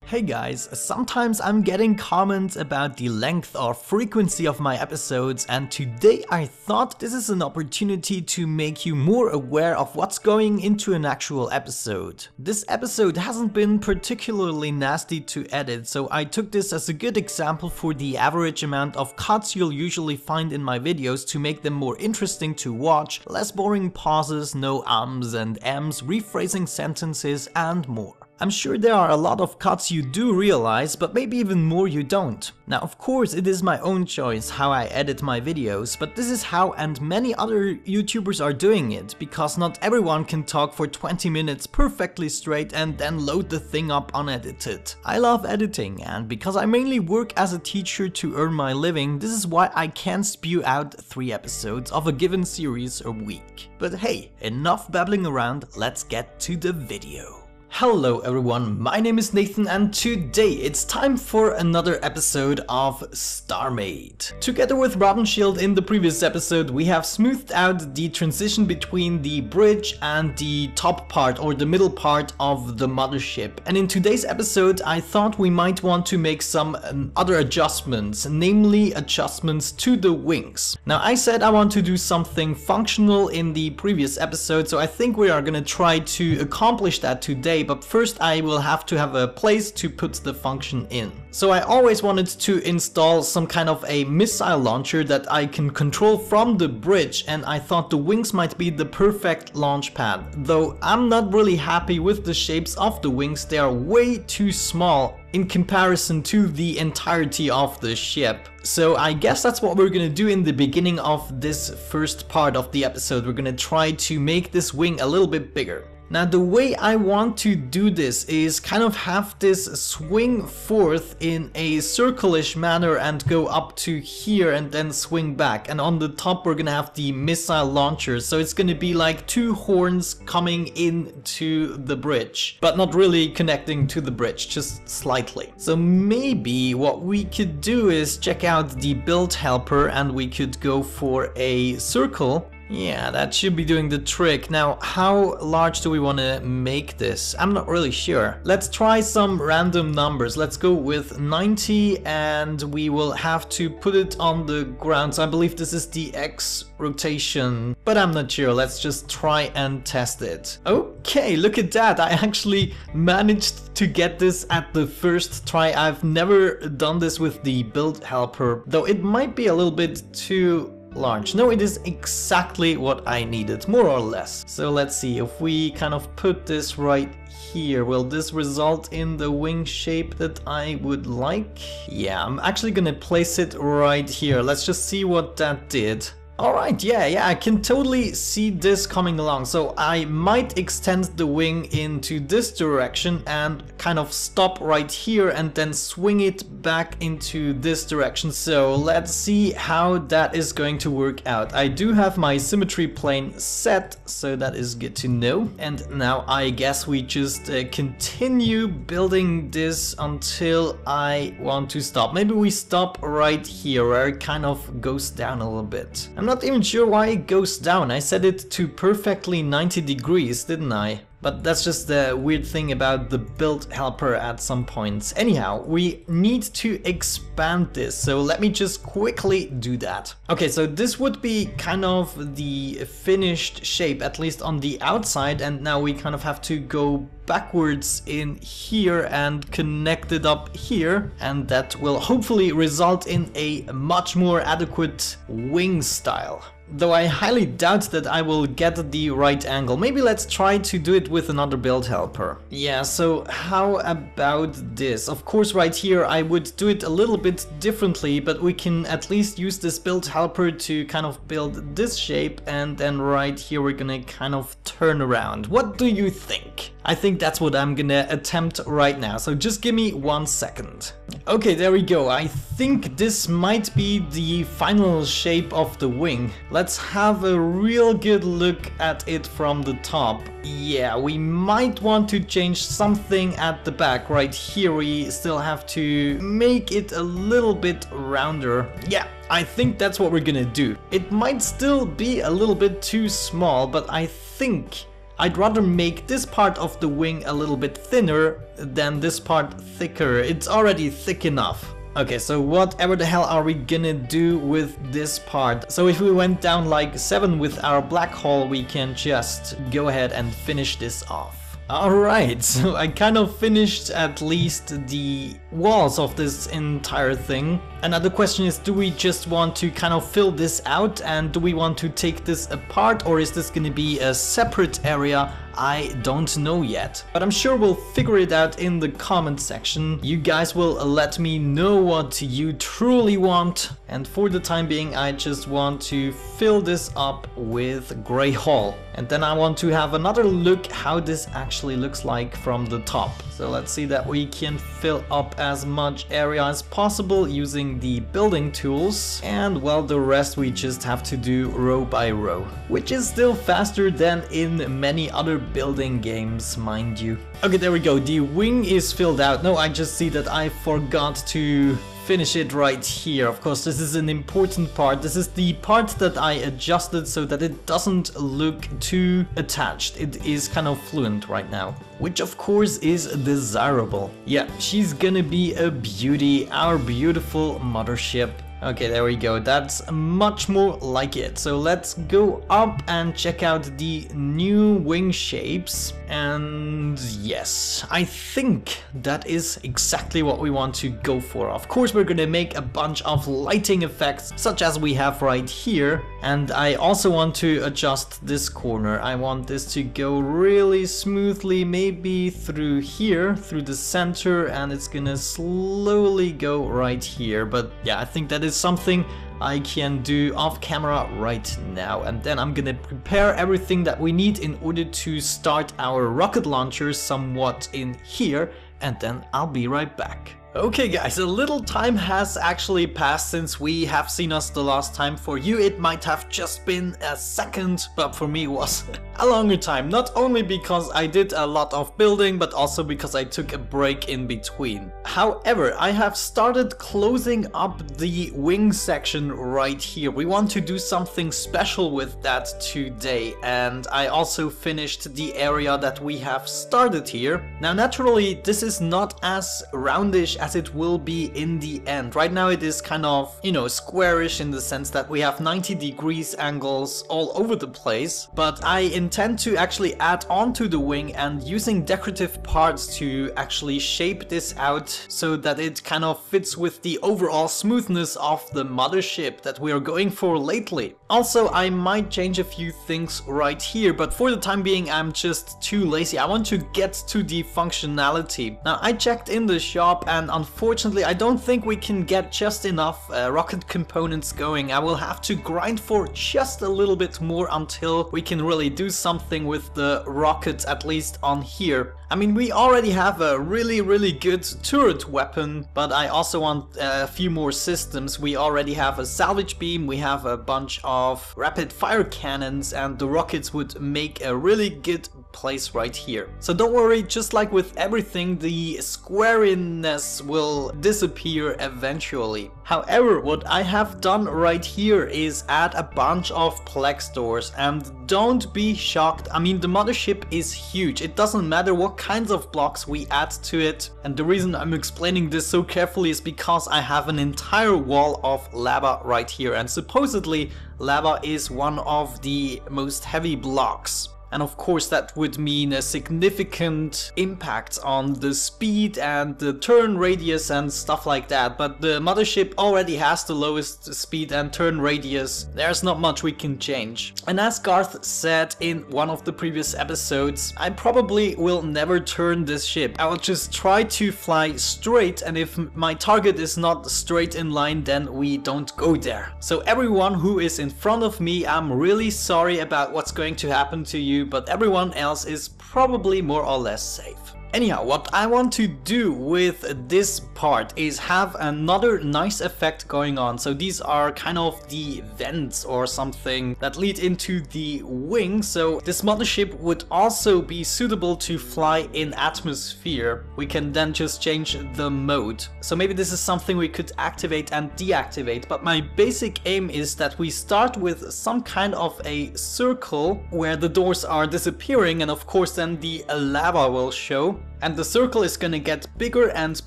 Hey guys, sometimes I'm getting comments about the length or frequency of my episodes, and today I thought this is an opportunity to make you more aware of what's going into an actual episode. This episode hasn't been particularly nasty to edit, so I took this as a good example for the average amount of cuts you'll usually find in my videos to make them more interesting to watch, less boring pauses, no ums and ems, rephrasing sentences and more. I'm sure there are a lot of cuts you do realize, but maybe even more you don't. Now, of course, it is my own choice how I edit my videos, but this is how and many other YouTubers are doing it, because not everyone can talk for 20 minutes perfectly straight and then load the thing up unedited. I love editing, and because I mainly work as a teacher to earn my living, this is why I can spew out 3 episodes of a given series a week. But hey, enough babbling around, let's get to the video. Hello everyone, my name is Nathan and today it's time for another episode of Starmade. Together with Rotten Shield in the previous episode, we have smoothed out the transition between the bridge and the top part or the middle part of the mothership. And in today's episode I thought we might want to make some other adjustments, namely adjustments to the wings. Now I said I want to do something functional in the previous episode, so I think we are gonna try to accomplish that today. But first I will have to have a place to put the function in. So I always wanted to install some kind of a missile launcher that I can control from the bridge, and I thought the wings might be the perfect launch pad. Though I'm not really happy with the shapes of the wings, they are way too small in comparison to the entirety of the ship. So I guess that's what we're gonna do in the beginning of this first part of the episode. We're gonna try to make this wing a little bit bigger. Now the way I want to do this is kind of have this swing forth in a circle-ish manner and go up to here and then swing back, and on the top we're gonna have the missile launcher, so it's gonna be like 2 horns coming into the bridge, but not really connecting to the bridge, just slightly. So maybe what we could do is check out the build helper and we could go for a circle. Yeah, that should be doing the trick. Now, how large do we want to make this? I'm not really sure. Let's try some random numbers. Let's go with 90 and we will have to put it on the ground. So I believe this is the X rotation, but I'm not sure. Let's just try and test it. Okay, look at that. I actually managed to get this at the first try. I've never done this with the build helper, though it might be a little bit too large. No, it is exactly what I needed, more or less. So let's see, if we kind of put this right here, will this result in the wing shape that I would like? Yeah, I'm actually gonna place it right here. Let's just see what that did. Alright, yeah, I can totally see this coming along. So I might extend the wing into this direction and kind of stop right here and then swing it back into this direction. So let's see how that is going to work out. I do have my symmetry plane set, so that is good to know. And now I guess we just continue building this until I want to stop. Maybe we stop right here where it kind of goes down a little bit. I'm not even sure why it goes down. I set it to perfectly 90 degrees, didn't I? But that's just the weird thing about the build helper at some points. Anyhow, we need to expand this, so let me just quickly do that. Okay, so this would be kind of the finished shape, at least on the outside, and now we kind of have to go backwards in here and connect it up here, and that will hopefully result in a much more adequate wing style. Though I highly doubt that I will get the right angle. Maybe let's try to do it with another build helper. Yeah, so how about this? Of course right here I would do it a little bit differently, but we can at least use this build helper to kind of build this shape, and then right here we're gonna kind of turn around. What do you think? I think that's what I'm gonna attempt right now, so just give me 1 second. Okay, there we go. I think this might be the final shape of the wing. Let's have a real good look at it from the top. Yeah, we might want to change something at the back. Right here we still have to make it a little bit rounder. Yeah, I think that's what we're gonna do. It might still be a little bit too small, but I think I'd rather make this part of the wing a little bit thinner than this part thicker. It's already thick enough. Okay, so whatever the hell are we gonna do with this part? So if we went down like 7 with our black hole, we can just go ahead and finish this off. Alright, so I kind of finished at least the walls of this entire thing. Another question is, do we just want to kind of fill this out, and do we want to take this apart, or is this gonna be a separate area? I don't know yet, but I'm sure we'll figure it out in the comment section. You guys will let me know what you truly want, and for the time being I just want to fill this up with gray hull, and then I want to have another look how this actually looks like from the top. So let's see that we can fill up as much area as possible using the building tools, and well, the rest we just have to do row by row, which is still faster than in many other building games, mind you. Okay, there we go, the wing is filled out. No, I just see that I forgot to finish it right here. Of course, this is an important part. This is the part that I adjusted so that it doesn't look too attached. It is kind of fluent right now, which of course is desirable. Yeah, she's gonna be a beauty, our beautiful mothership. Okay, there we go, that's much more like it. So let's go up and check out the new wing shapes, and yes, I think that is exactly what we want to go for. Of course, we're gonna make a bunch of lighting effects such as we have right here, and I also want to adjust this corner. I want this to go really smoothly, maybe through here, through the center, and it's gonna slowly go right here. But yeah, I think that is something I can do off camera right now, and then I'm gonna prepare everything that we need in order to start our rocket launchers somewhat in here, and then I'll be right back. Okay guys, a little time has actually passed since we have seen us the last time. For you it might have just been a second, but for me it was a longer time. Not only because I did a lot of building, but also because I took a break in between. However, I have started closing up the wing section right here. We want to do something special with that today, and I also finished the area that we have started here. Now naturally this is not as roundish as it will be in the end. Right now it is kind of, you know, squarish in the sense that we have 90 degrees angles all over the place, but I intend to actually add on to the wing and using decorative parts to actually shape this out so that it kind of fits with the overall smoothness of the mothership that we are going for lately. Also, I might change a few things right here, but for the time being I'm just too lazy. I want to get to the functionality. Now I checked in the shop, and unfortunately I don't think we can get just enough rocket components going. I will have to grind for just a little bit more until we can really do something with the rockets, at least on here. I mean, we already have a really good turret weapon, but I also want a few more systems. We already have a salvage beam, we have a bunch of rapid fire cannons, and the rockets would make a really good place right here. So don't worry, just like with everything, the squariness will disappear eventually. However, what I have done right here is add a bunch of plex doors, and don't be shocked. I mean, the mothership is huge. It doesn't matter what kinds of blocks we add to it, and the reason I'm explaining this so carefully is because I have an entire wall of lava right here, and supposedly lava is one of the most heavy blocks. And of course that would mean a significant impact on the speed and the turn radius and stuff like that, but the mothership already has the lowest speed and turn radius. There's not much we can change. And as Garth said in one of the previous episodes, I probably will never turn this ship. I will just try to fly straight, and if my target is not straight in line, then we don't go there. So everyone who is in front of me, I'm really sorry about what's going to happen to you, but everyone else is probably more or less safe. Anyhow, what I want to do with this part is have another nice effect going on. So these are kind of the vents or something that lead into the wing. So this mothership would also be suitable to fly in atmosphere. We can then just change the mode. So maybe this is something we could activate and deactivate. But my basic aim is that we start with some kind of a circle where the doors are disappearing, and of course then the lava will show. And the circle is gonna get bigger and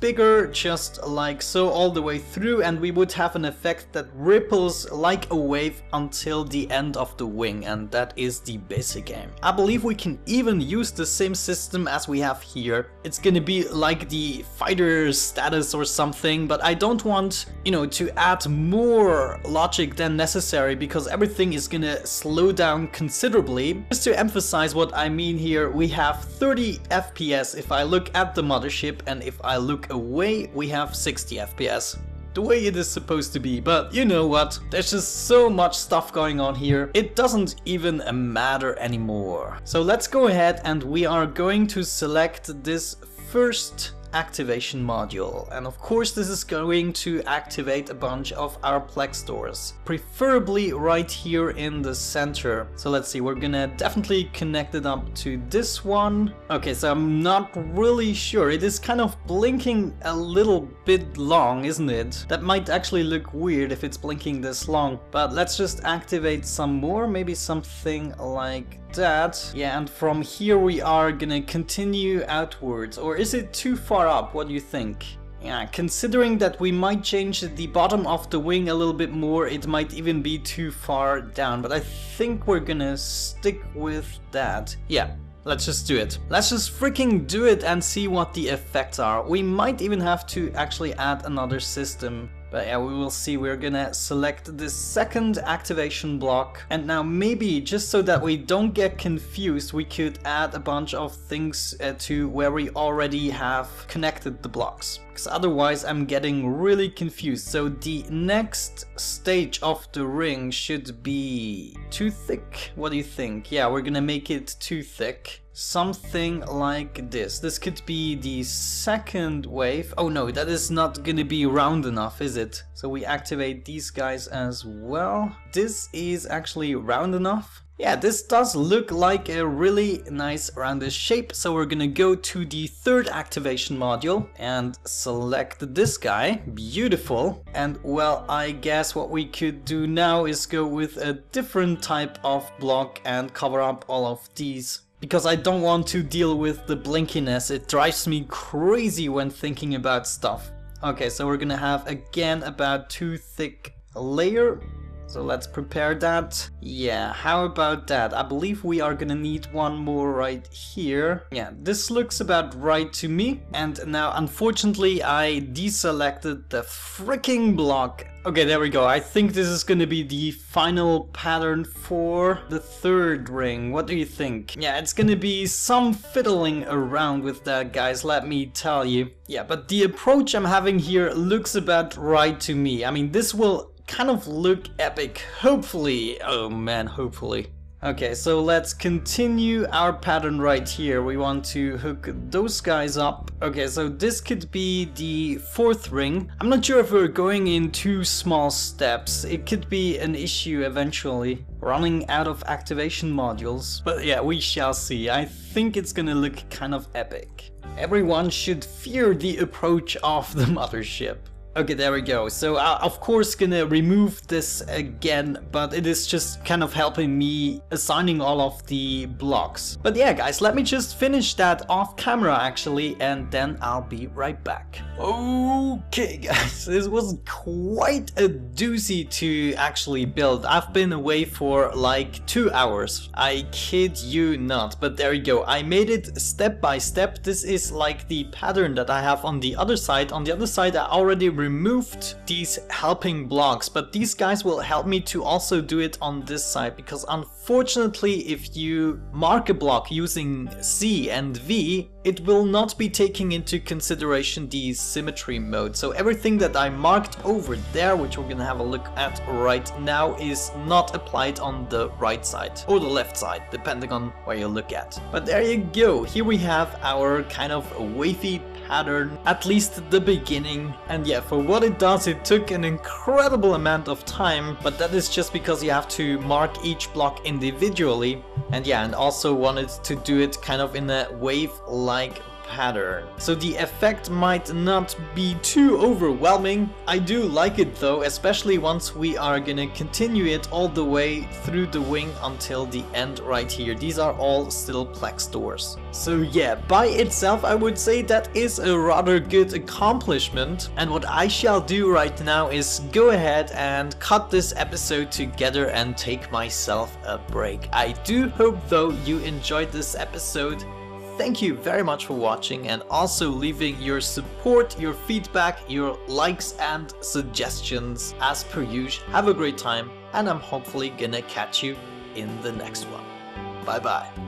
bigger, just like so, all the way through, and we would have an effect that ripples like a wave until the end of the wing, and that is the basic aim. I believe we can even use the same system as we have here. It's gonna be like the fighter status or something, but I don't want, you know, to add more logic than necessary, because everything is gonna slow down considerably. Just to emphasize what I mean here, we have 30 FPS if I look at the mothership, and if I look away we have 60 FPS. The way it is supposed to be, but you know what, there's just so much stuff going on here, it doesn't even matter anymore. So let's go ahead and we are going to select this first activation module, and of course this is going to activate a bunch of our plex doors, preferably right here in the center. So let's see, we're gonna definitely connect it up to this one. Okay, so I'm not really sure, it is kind of blinking a little bit long, isn't it? That might actually look weird if it's blinking this long, but let's just activate some more, maybe something like that. Yeah, and from here we are gonna continue outwards, or is it too far up? What do you think? Yeah, considering that we might change the bottom of the wing a little bit more, it might even be too far down, but I think we're gonna stick with that. Yeah, let's just do it. Let's just freaking do it and see what the effects are. We might even have to actually add another system. But yeah, we will see. We're gonna select this second activation block, and now maybe just so that we don't get confused, we could add a bunch of things to where we already have connected the blocks, because otherwise I'm getting really confused. So the next stage of the ring should be too thick. What do you think? Yeah, we're gonna make it too thick. Something like this. This could be the second wave. Oh no, that is not gonna be round enough, is it? So we activate these guys as well. This is actually round enough. Yeah, this does look like a really nice rounded shape. So we're gonna go to the third activation module and select this guy. Beautiful. And well, I guess what we could do now is go with a different type of block and cover up all of these, because I don't want to deal with the blinkiness. It drives me crazy when thinking about stuff. Okay, so we're gonna have again about too thick a layer. So let's prepare that. Yeah, how about that? I believe we are gonna need one more right here. Yeah, this looks about right to me. And now, unfortunately, I deselected the freaking block. Okay, there we go. I think this is gonna be the final pattern for the third ring. What do you think? Yeah, it's gonna be some fiddling around with that, guys, let me tell you. Yeah, but the approach I'm having here looks about right to me. I mean, this will kind of look epic, hopefully. Oh man, hopefully. Okay, so let's continue our pattern right here. We want to hook those guys up. Okay, so this could be the fourth ring. I'm not sure if we're going in too small steps. It could be an issue eventually, running out of activation modules. But yeah, we shall see. I think it's gonna look kind of epic. Everyone should fear the approach of the mothership. Okay, there we go. So of course gonna remove this again, but it is just kind of helping me assigning all of the blocks. But yeah, guys, let me just finish that off camera actually, and then I'll be right back. Okay, guys, this was quite a doozy to actually build. I've been away for like 2 hours. I kid you not, but there you go. I made it step by step. This is like the pattern that I have on the other side. On the other side, I already removed these helping blocks, but these guys will help me to also do it on this side, because unfortunately if you mark a block using C and V, it will not be taking into consideration the symmetry mode. So everything that I marked over there, which we're gonna have a look at right now, is not applied on the right side or the left side, depending on where you look at. But there you go. Here we have our kind of wavy pattern, at least the beginning. And yeah, for what it does, it took an incredible amount of time, but that is just because you have to mark each block individually. And yeah, and also wanted to do it kind of in a wave-like pattern. So the effect might not be too overwhelming. I do like it though, especially once we are gonna continue it all the way through the wing until the end right here. These are all still plex doors. So yeah, by itself I would say that is a rather good accomplishment. And what I shall do right now is go ahead and cut this episode together and take myself a break. I do hope though you enjoyed this episode. Thank you very much for watching and also leaving your support, your feedback, your likes and suggestions as per usual. Have a great time and I'm hopefully gonna catch you in the next one. Bye bye.